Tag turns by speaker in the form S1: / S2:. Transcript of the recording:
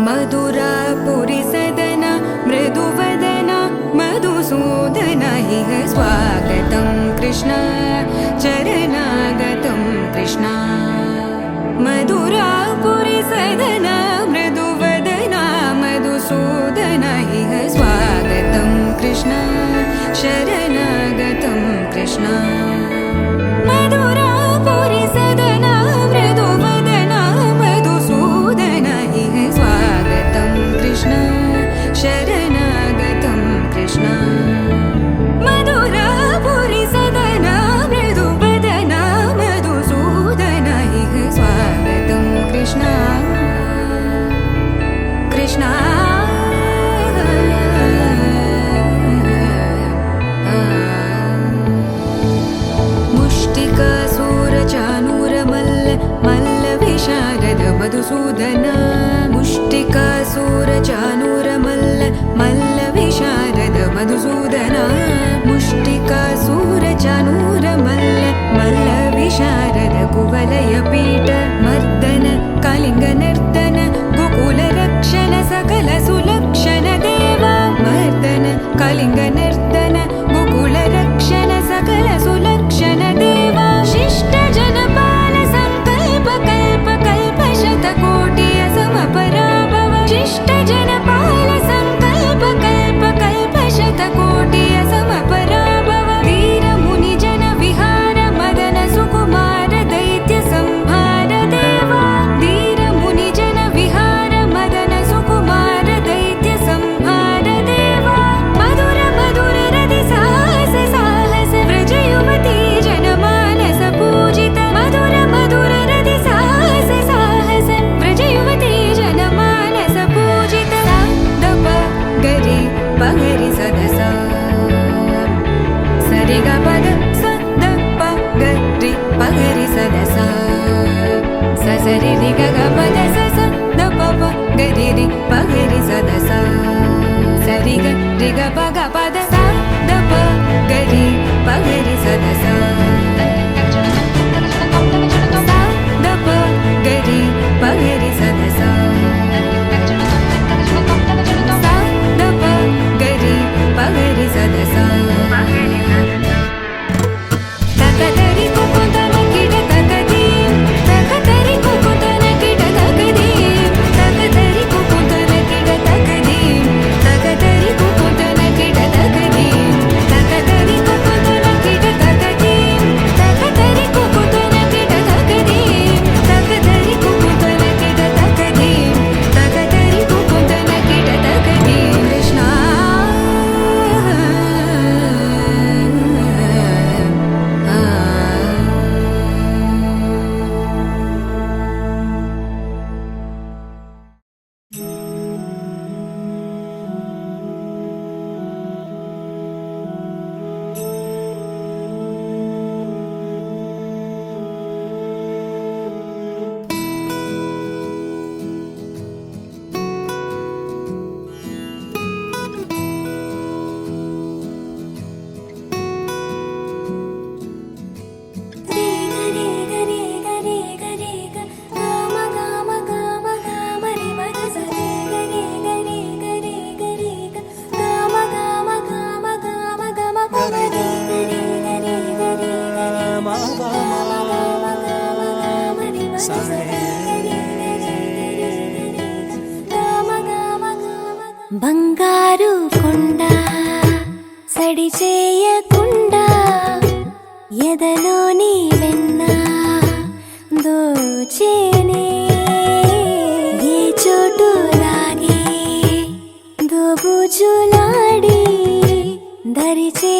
S1: मधुरापुरी सदना मृदुवदना मधुसूदन इह स्वागतं कृष्ण चरणागतं कृष्ण मधुरापुरी सदना मृदुवदना मधुसूदन इह स्वागतं कृष्ण शरणागतं कृष्ण मधुरापुरी सदना मृदुवदना मधुसूदन इह स्वागतं कृष्ण शरणागतं कृष्ण मधुरापुरी सदना मृदुवदना मधुसूदन इह स्वागतं कृष्ण कृष्ण मधुसूदन मुष्टिकासूरचानूरमल्ल मल्लविशारद मधुसूदन मुष्टिकासूरचानूरमल्ल मल्लविशारद कुवलयपीठ मर्दन कलिङ्गनर्दन गोकुलरक्षण सकल सुलक्षण देवा मर्दन कलिङ्गनर्दन गोकुलरक्षण सकल सुलक्षण देवा शिष्ट जनपाल संकल्प कल्प कल्प शतकोटि असमपराभव शिष्ट जनपाल संकल्प कल्प कल्प शतकोटि असमपराभव वीर मुनि जन विहार मदन सुकुमार दैत्य संहार देवा वीर मुनि जन विहार मदन सुकुमार दैत्य संहार देवा मधुर मधुर रति साहस साहस व्रज युवती जनमानस पूजित मधुर मधुर रति साहस साहस व्रज युवती जनमानस पूजित दप गरि पगरि सदस सरि ग पद स द प गरि पगरि सदस स सरि रि ग ग पद स स द प प गरि रि पगरि सदस सरि ग रि ग प ग पद स द प गरि पगरि सदस द प गरि पगरि सदस द प गरि पगरि सदस तकदरि कुकुतन किट तकदीं तकदरि कुकुतन किट तकदीं तकदरि कुकुतन किट तकदीं तकदरि कुकुतन किट तकदीं तकदरि कुकुतन किट तकदीं तकदरि कुकुतन किट तकदीं तकदरि कुकुतन किट तकदीं तकदरि कुकुतन किट तकदीं कृष्ण
S2: బంగారు కొండ సడి చేయకుండా ఎదలోని వెన్న దోచేనే ఏ చోటు లాగే దోబుజులాడి దరిచే